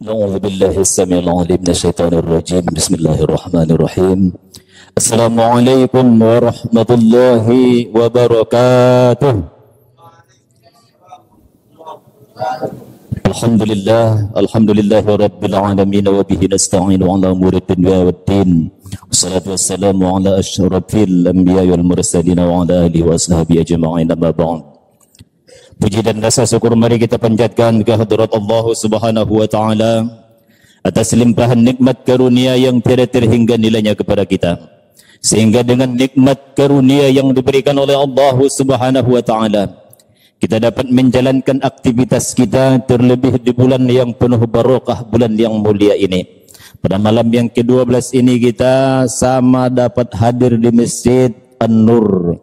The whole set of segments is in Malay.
أعوذ بالله السميع العليم من الشيطان الرجيم. بسم الله الرحمن الرحيم. السلام عليكم ورحمة الله وبركاته. الحمد لله رب العالمين وبه نستعين على أمور الدنيا والدين. والصلاة والسلام على أشرف الأنبياء والمرسلين وعلى آله وأصحابه أجمعين. أما بعد. Puji dan rasa syukur mari kita panjatkan ke hadirat Allah Subhanahu wa taala atas limpahan nikmat karunia yang tiada terhingga nilainya kepada kita. Sehingga dengan nikmat karunia yang diberikan oleh Allah Subhanahu wa taala kita dapat menjalankan aktivitas kita terlebih di bulan yang penuh barokah, bulan yang mulia ini. Pada malam yang ke-12 ini kita sama dapat hadir di Masjid An-Nur,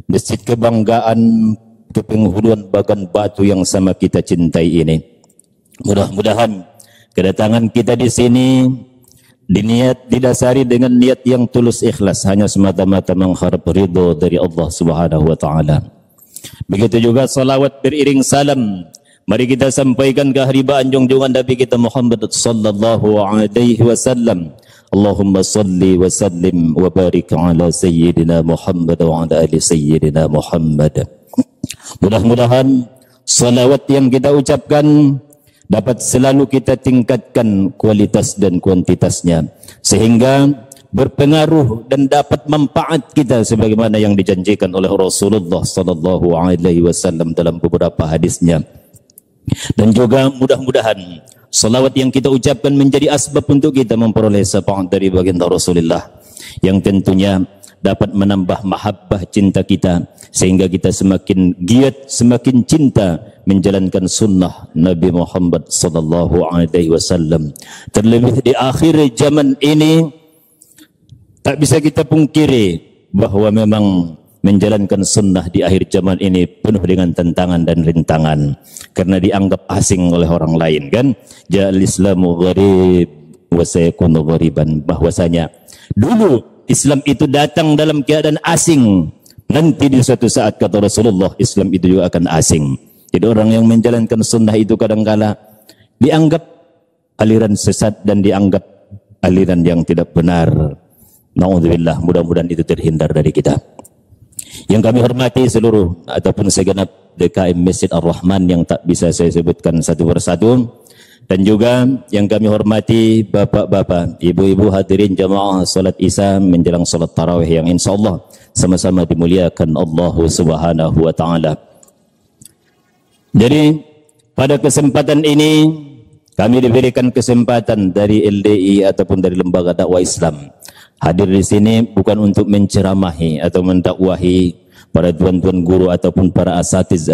masjid kebanggaan kepenghuluan Bagan Batu yang sama kita cintai ini. Mudah-mudahan kedatangan kita di sini didasari dengan niat yang tulus ikhlas, hanya semata-mata mengharap ridho dari Allah Subhanahu wa taala. Begitu juga salawat beriring salam mari kita sampaikan ke haribaan junjungan Nabi kita Muhammad sallallahu alaihi wasallam. Allahumma salli wa sallim wa barik ala sayyidina Muhammad wa ala ali sayyidina Muhammad. Mudah-mudahan salawat yang kita ucapkan dapat selalu kita tingkatkan kualitas dan kuantitasnya sehingga berpengaruh dan dapat manfaat kita sebagaimana yang dijanjikan oleh Rasulullah sallallahu alaihi wasallam dalam beberapa hadisnya. Dan juga mudah-mudahan salawat yang kita ucapkan menjadi asbab untuk kita memperoleh syafaat dari baginda Rasulullah yang tentunya dapat menambah mahabbah cinta kita sehingga kita semakin giat, semakin cinta menjalankan sunnah Nabi Muhammad sallallahu alaihi wasallam. Terlebih di akhir zaman ini tak bisa kita pungkiri bahwa memang menjalankan sunnah di akhir zaman ini penuh dengan tantangan dan rintangan karena dianggap asing oleh orang lain kan. Ja'al Islamu gharib wa sayakunu ghariban, bahwasanya dulu Islam itu datang dalam keadaan asing, nanti di suatu saat kata Rasulullah Islam itu juga akan asing. Jadi orang yang menjalankan sunnah itu kadangkala dianggap aliran sesat dan dianggap aliran yang tidak benar. Na'udzubillah, mudah-mudahan itu terhindar dari kita. Yang kami hormati seluruh ataupun segenap DKM Masjid Ar-Rahman yang tak bisa saya sebutkan satu persatu. Dan juga yang kami hormati bapak-bapak, ibu-ibu hadirin jamaah salat Isya menjelang salat tarawih yang insyaallah sama-sama dimuliakan Allah Subhanahu wa taala. Jadi pada kesempatan ini kami diberikan kesempatan dari LDI ataupun dari Lembaga Dakwah Islam hadir di sini bukan untuk menceramahi atau mendakwahi para tuan-tuan guru ataupun para asatiz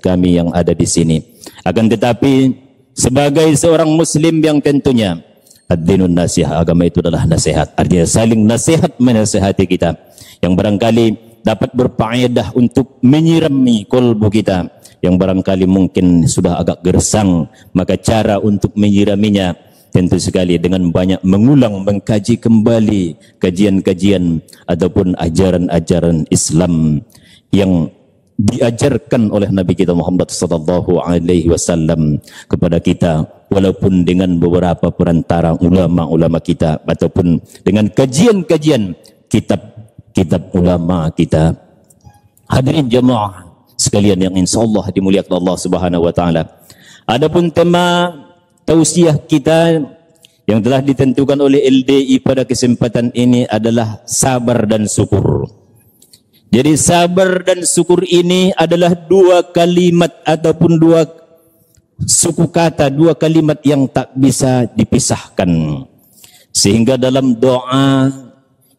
kami yang ada di sini. Akan tetapi sebagai seorang muslim yang tentunya ad-dinun nasihat, agama itu adalah nasihat, artinya saling nasihat menasihati kita yang barangkali dapat berfaedah untuk menyirami kolbu kita yang barangkali mungkin sudah agak gersang. Maka cara untuk menyiraminya tentu sekali dengan banyak mengulang, mengkaji kembali kajian-kajian ataupun ajaran-ajaran Islam yang diajarkan oleh Nabi kita Muhammad sallallahu alaihi wasallam kepada kita, walaupun dengan beberapa perantara ulama-ulama kita ataupun dengan kajian-kajian kitab ulama kita. Hadirin jemaah sekalian yang insyaallah dimuliakan Allah Subhanahu wa taala. Adapun tema tausiah kita yang telah ditentukan oleh LDI pada kesempatan ini adalah sabar dan syukur. Jadi sabar dan syukur ini adalah dua kalimat ataupun dua suku kata, dua kalimat yang tak bisa dipisahkan. Sehingga dalam doa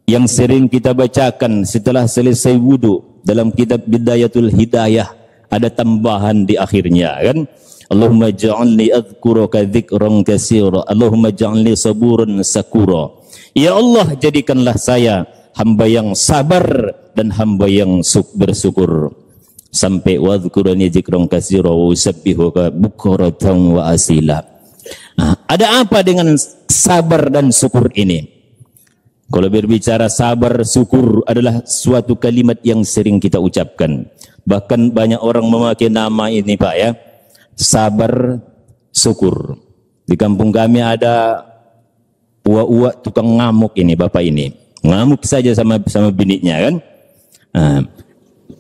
yang sering kita bacakan setelah selesai wudu dalam kitab Bidayatul Hidayah ada tambahan di akhirnya kan. Allahumma ja'alni adhkuruka dzikran katsira, Allahumma ja'alni saburan sakura. Ya Allah, jadikanlah saya hamba yang sabar dan hamba yang bersyukur. Sampai wadhkurani dzikran katsira wa usabbihuka bukratan wa asila. Ada apa dengan sabar dan syukur ini? Kalau berbicara sabar, syukur adalah suatu kalimat yang sering kita ucapkan. Bahkan banyak orang memakai nama ini Pak ya, sabar, syukur. Di kampung kami ada uak-uak tukang ngamuk ini, bapak ini. Ngamuk saja sama biniknya kan.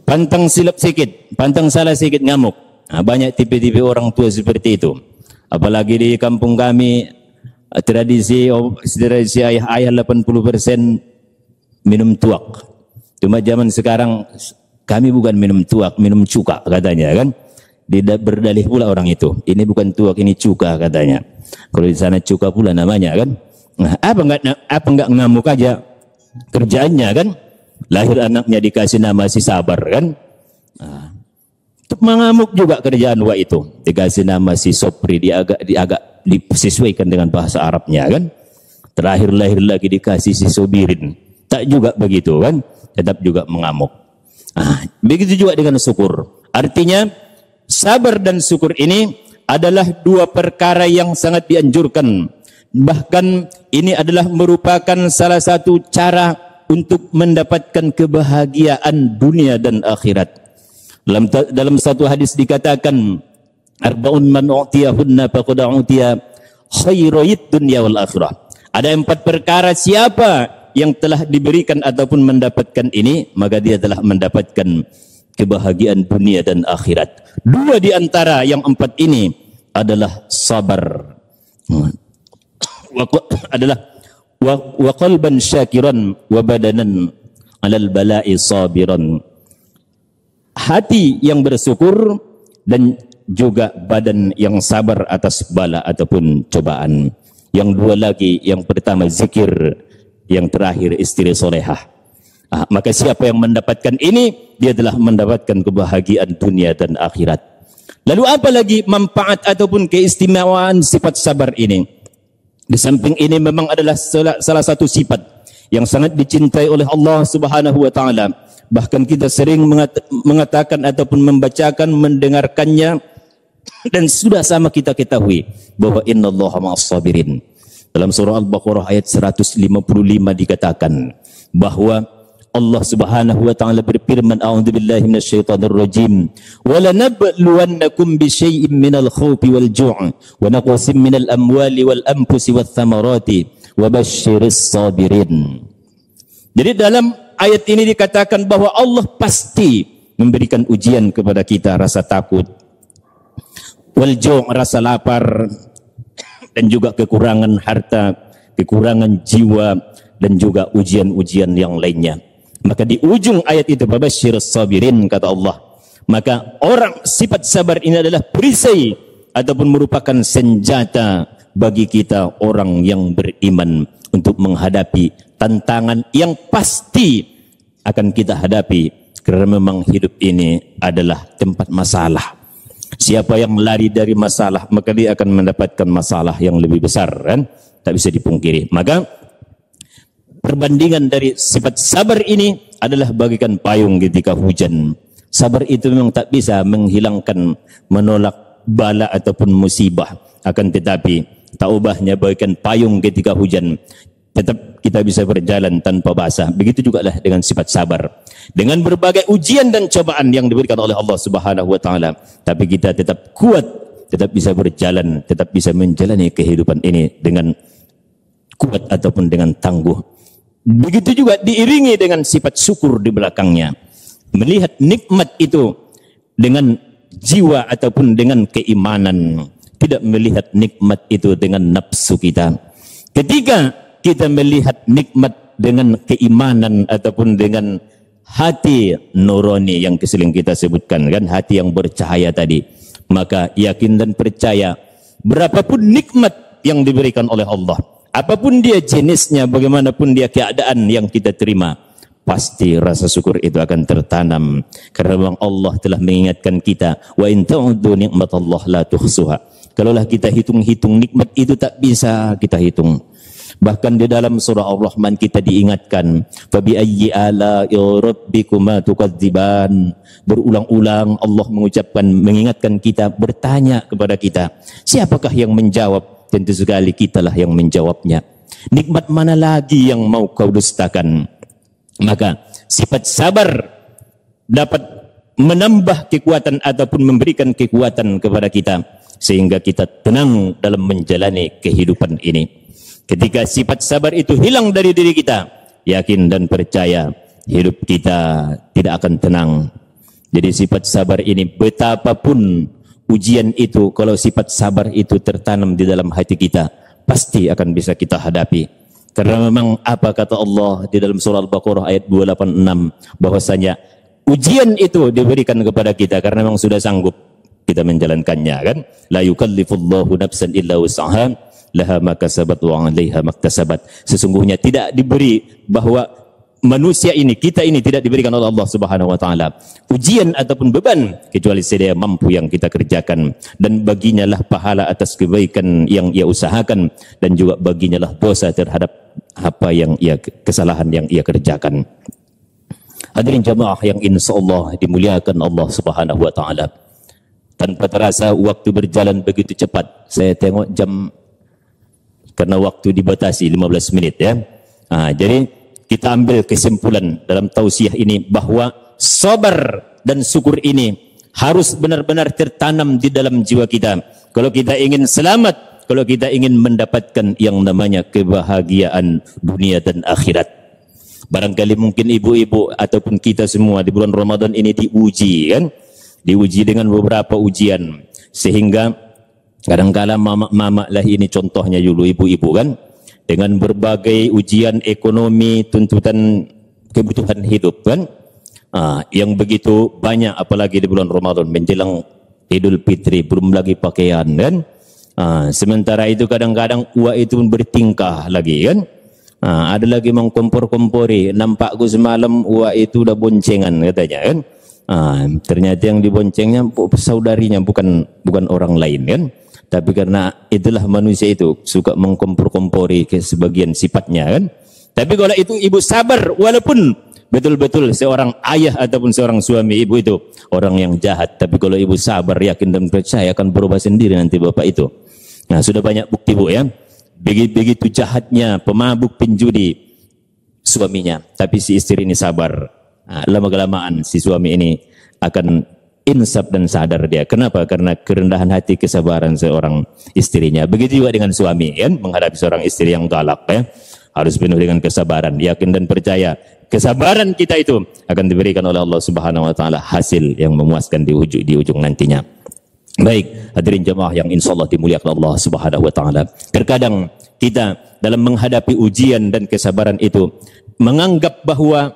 Pantang silap sedikit, pantang salah sedikit ngamuk. Banyak tipe-tipe orang tua seperti itu. Apalagi di kampung kami, tradisi ayah 80% minum tuak. Cuma zaman sekarang kami bukan minum tuak, minum cuka katanya kan. Berdalih pula orang itu. Ini bukan tuak, ini cuka katanya. Kalau di sana cuka pula namanya kan. Nah, apa enggak ngamuk aja kerjaannya kan? Lahir anaknya dikasih nama si sabar kan? Nah, untuk mengamuk juga kerjaan wa itu. Dikasih nama si Sopri, agak disesuaikan dengan bahasa Arabnya kan? Terakhir lahir lagi dikasih si Sobirin. Tak juga begitu kan? Tetap juga mengamuk. Nah, begitu juga dengan syukur. Artinya sabar dan syukur ini adalah dua perkara yang sangat dianjurkan. Bahkan ini adalah merupakan salah satu cara untuk mendapatkan kebahagiaan dunia dan akhirat. Dalam satu hadis dikatakan, arba'un man u'tiyahunna faqad u'tiya khairait dunya wal akhirah. Ada 4 perkara siapa yang telah diberikan ataupun mendapatkan ini, maka dia telah mendapatkan kebahagiaan dunia dan akhirat. 2 di antara yang 4 ini adalah sabar. Adalah wa qalban syakiran wa badanan 'alal bala'i sabiran. Hati yang bersyukur dan juga badan yang sabar atas bala ataupun cobaan. Yang 2 lagi, yang pertama zikir, yang terakhir istri solehah. Maka siapa yang mendapatkan ini, dia telah mendapatkan kebahagiaan dunia dan akhirat. Lalu apa lagi manfaat ataupun keistimewaan sifat sabar ini? Di samping ini memang adalah salah satu sifat yang sangat dicintai oleh Allah Subhanahu wa taala. Bahkan kita sering mengatakan ataupun membacakan, mendengarkannya, dan sudah sama kita ketahui bahwa innallaha ma'as sabirin. Dalam surah Al-Baqarah ayat 155 dikatakan bahwa Allah Subhanahu wa taala berfirman, a'udzubillahi minasyaitonir rajim, wa lanabluwannakum bisyai'in minal khaufi wal ju' wa naqsin minal amwali wal anfusi wath thamarati wa basyiris sabirin. Jadi dalam ayat ini dikatakan bahwa Allah pasti memberikan ujian kepada kita, rasa takut, wal ju', rasa lapar, dan juga kekurangan harta, kekurangan jiwa, dan juga ujian-ujian yang lainnya. Maka di ujung ayat itu, babasyiris sabirin, kata Allah. Maka orang sifat sabar ini adalah perisai ataupun merupakan senjata bagi kita orang yang beriman untuk menghadapi tantangan yang pasti akan kita hadapi, karena memang hidup ini adalah tempat masalah. Siapa yang lari dari masalah, maka dia akan mendapatkan masalah yang lebih besar kan? Tak bisa dipungkiri. Maka perbandingan dari sifat sabar ini adalah bagikan payung ketika hujan. Sabar itu memang tak bisa menghilangkan, menolak bala ataupun musibah. Akan tetapi tak ubahnya bagikan payung ketika hujan. Tetap kita bisa berjalan tanpa basah. Begitu juga lah dengan sifat sabar. Dengan berbagai ujian dan cobaan yang diberikan oleh Allah Subhanahu wa taala, tapi kita tetap kuat, tetap bisa berjalan, tetap bisa menjalani kehidupan ini dengan kuat ataupun dengan tangguh. Begitu juga diiringi dengan sifat syukur di belakangnya. Melihat nikmat itu dengan jiwa ataupun dengan keimanan. Tidak melihat nikmat itu dengan nafsu kita. Ketika kita melihat nikmat dengan keimanan ataupun dengan hati nurani yang sering kita sebutkan kan, hati yang bercahaya tadi, maka yakin dan percaya berapapun nikmat yang diberikan oleh Allah, apapun dia jenisnya, bagaimanapun dia keadaan yang kita terima, pasti rasa syukur itu akan tertanam, karena memang Allah telah mengingatkan kita, wa in ta'uddu ni'matallahi la tuhsuha. Kalaulah kita hitung-hitung nikmat itu tak bisa kita hitung. Bahkan di dalam surah Ar-Rahman kita diingatkan, fabi ayyi ala'i rabbikuma tukadziban. Berulang-ulang Allah mengingatkan kita, bertanya kepada kita, siapakah yang menjawab? Tentu sekali kitalah yang menjawabnya. Nikmat mana lagi yang mau kau dustakan? Maka sifat sabar dapat menambah kekuatan ataupun memberikan kekuatan kepada kita sehingga kita tenang dalam menjalani kehidupan ini. Ketika sifat sabar itu hilang dari diri kita, yakin dan percaya hidup kita tidak akan tenang. Jadi sifat sabar ini, betapapun ujian itu, kalau sifat sabar itu tertanam di dalam hati kita, pasti akan bisa kita hadapi. Karena memang apa kata Allah di dalam surah Al-Baqarah ayat 286, bahwasanya ujian itu diberikan kepada kita karena memang sudah sanggup kita menjalankannya, kan? La yukallifullahu nafsan illa wus'aha laha ma kasabat wa 'alaiha maktasabat. Sesungguhnya tidak diberi, bahwa manusia ini, kita ini tidak diberikan oleh Allah Subhanahu wa taala ujian ataupun beban kecuali sedia mampu yang kita kerjakan, dan baginya lah pahala atas kebaikan yang ia usahakan, dan juga baginya lah dosa terhadap apa yang ia, kesalahan yang ia kerjakan. Hadirin jamaah yang insyaallah dimuliakan Allah Subhanahu wa taala. Tanpa terasa waktu berjalan begitu cepat. Saya tengok jam karena waktu dibatasi 15 menit ya. Jadi kita ambil kesimpulan dalam tausiah ini bahwa sabar dan syukur ini harus benar-benar tertanam di dalam jiwa kita. Kalau kita ingin selamat, kalau kita ingin mendapatkan yang namanya kebahagiaan dunia dan akhirat. Barangkali mungkin ibu-ibu ataupun kita semua di bulan Ramadan ini diuji, kan? Diuji dengan beberapa ujian, sehingga kadang-kala mama-mama lah ini contohnya dulu, ibu-ibu kan, dengan berbagai ujian ekonomi, tuntutan kebutuhan hidup kan, yang begitu banyak, apalagi di bulan Ramadan menjelang Idul Fitri, belum lagi pakaian kan. Sementara itu kadang-kadang uak itu pun bertingkah lagi kan. Ada lagi mengkompor-kompori, nampakku semalam uak itu udah boncengan katanya kan. Ternyata yang diboncengnya saudarinya, bukan orang lain kan. Tapi karena itulah manusia itu suka mengkompor-kompori ke sebagian sifatnya kan. Tapi kalau itu ibu sabar, walaupun betul-betul seorang ayah ataupun seorang suami ibu itu orang yang jahat, tapi kalau ibu sabar, yakin dan percaya akan berubah sendiri nanti bapak itu. Nah, sudah banyak bukti bu ya. Begitu jahatnya pemabuk penjudi suaminya, tapi si istri ini sabar. Lama-kelamaan si suami ini akan insaf dan sadar dia. Kenapa? Karena kerendahan hati, kesabaran seorang istrinya. Begitu juga dengan suami kan, menghadapi seorang istri yang galak ya, harus penuh dengan kesabaran, yakin dan percaya kesabaran kita itu akan diberikan oleh Allah Subhanahu wa taala hasil yang memuaskan di ujung nantinya. Baik, hadirin jemaah yang insyaallah dimuliakan Allah Subhanahu wa taala. Terkadang kita dalam menghadapi ujian dan kesabaran itu menganggap bahwa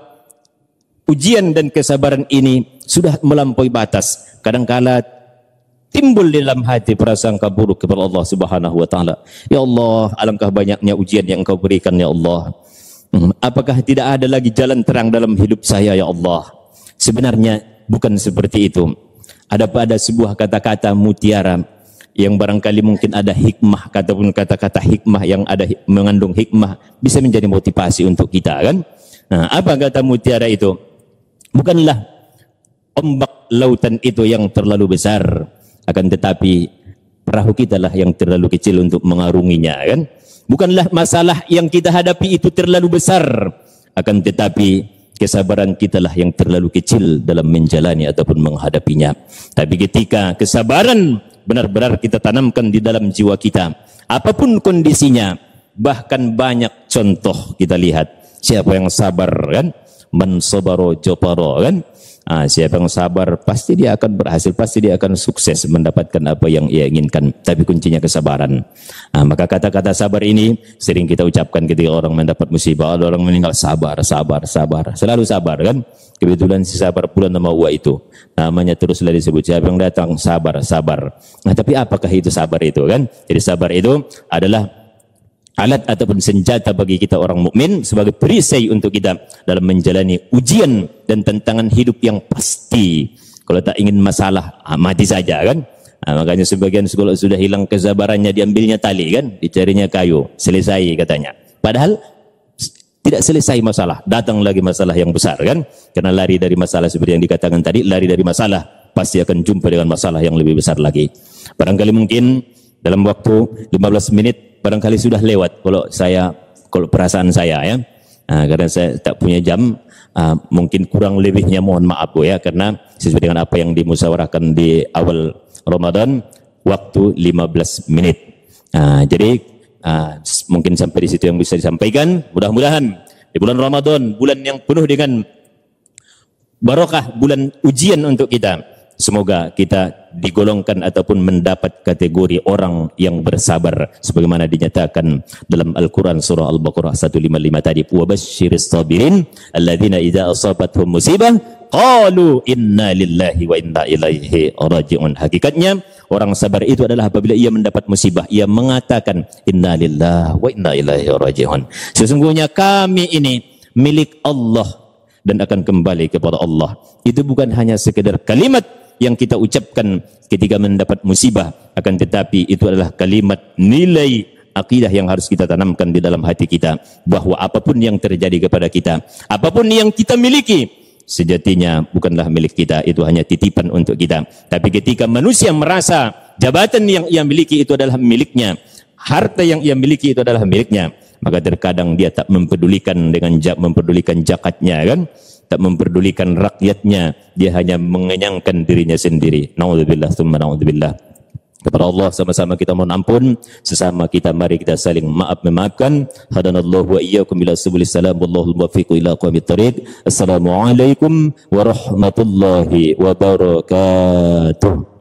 ujian dan kesabaran ini sudah melampaui batas. Kadang-kala timbul di dalam hati prasangka buruk kepada Allah Subhanahu wa taala. Ya Allah, alangkah banyaknya ujian yang Engkau berikan ya Allah. Apakah tidak ada lagi jalan terang dalam hidup saya ya Allah? Sebenarnya bukan seperti itu. Ada pada sebuah kata-kata mutiara yang barangkali mungkin ada hikmah, ataupun kata-kata hikmah yang ada mengandung hikmah bisa menjadi motivasi untuk kita kan. Nah, apa kata mutiara itu? Bukanlah ombak lautan itu yang terlalu besar, akan tetapi perahu kita lah yang terlalu kecil untuk mengarunginya kan. Bukanlah masalah yang kita hadapi itu terlalu besar, akan tetapi kesabaran kita lah yang terlalu kecil dalam menjalani ataupun menghadapinya. Tapi ketika kesabaran benar-benar kita tanamkan di dalam jiwa kita, apapun kondisinya, bahkan banyak contoh kita lihat, siapa yang sabar kan, man sabaro joparo kan. Siapa yang sabar pasti dia akan berhasil, pasti dia akan sukses mendapatkan apa yang ia inginkan. Tapi kuncinya kesabaran. Maka kata-kata sabar ini sering kita ucapkan ketika orang mendapat musibah, orang meninggal, sabar, sabar, sabar. Selalu sabar kan. Kebetulan si sabar pula nama uwa itu. Namanya teruslah disebut, siapa yang datang sabar, sabar. Nah, tapi apakah itu sabar itu kan? Jadi sabar itu adalah alat ataupun senjata bagi kita orang mukmin sebagai perisai untuk kita dalam menjalani ujian dan tantangan hidup yang pasti. Kalau tak ingin masalah, mati saja kan. Makanya sebagian sekolah sudah hilang kesabarannya, diambilnya tali kan, dicarinya kayu, selesai katanya. Padahal tidak selesai masalah, datang lagi masalah yang besar kan. Karena lari dari masalah seperti yang dikatakan tadi, lari dari masalah pasti akan jumpa dengan masalah yang lebih besar lagi. Barangkali mungkin dalam waktu 15 menit barangkali sudah lewat kalau perasaan saya ya. Karena saya tak punya jam, mungkin kurang lebihnya mohon maaf Bu ya, karena sesuai dengan apa yang dimusyawarahkan di awal Ramadan, waktu 15 menit. Jadi mungkin sampai di situ yang bisa disampaikan. Mudah-mudahan di bulan Ramadan, bulan yang penuh dengan barokah, bulan ujian untuk kita, semoga kita digolongkan ataupun mendapat kategori orang yang bersabar sebagaimana dinyatakan dalam Al-Qur'an surah Al-Baqarah 155 tadi, wa basyiris sabirin alladzina idza asabatuhum musibah qalu inna lillahi wa inna ilaihi raji'un. Hakikatnya orang sabar itu adalah apabila ia mendapat musibah, ia mengatakan inna lillahi wa inna ilaihi raji'un. Sesungguhnya kami ini milik Allah dan akan kembali kepada Allah. Itu bukan hanya sekedar kalimat yang kita ucapkan ketika mendapat musibah, akan tetapi itu adalah kalimat nilai akidah yang harus kita tanamkan di dalam hati kita, bahwa apapun yang terjadi kepada kita, apapun yang kita miliki, sejatinya bukanlah milik kita, itu hanya titipan untuk kita. Tapi ketika manusia merasa jabatan yang ia miliki itu adalah miliknya, harta yang ia miliki itu adalah miliknya, maka terkadang dia tak mempedulikan mempedulikan zakatnya, kan? Tak mempedulikan rakyatnya, dia hanya mengenyangkan dirinya sendiri. Naudzubillah tsumma naudzubillah. Kepada Allah sama-sama kita mohon ampun, sesama kita mari kita saling memaafkan. Hadanallahu wa iyyakum ila subulis salam, wallahul muwaffiq ila aqwamit thoriq. Assalamualaikum warahmatullahi wabarakatuh.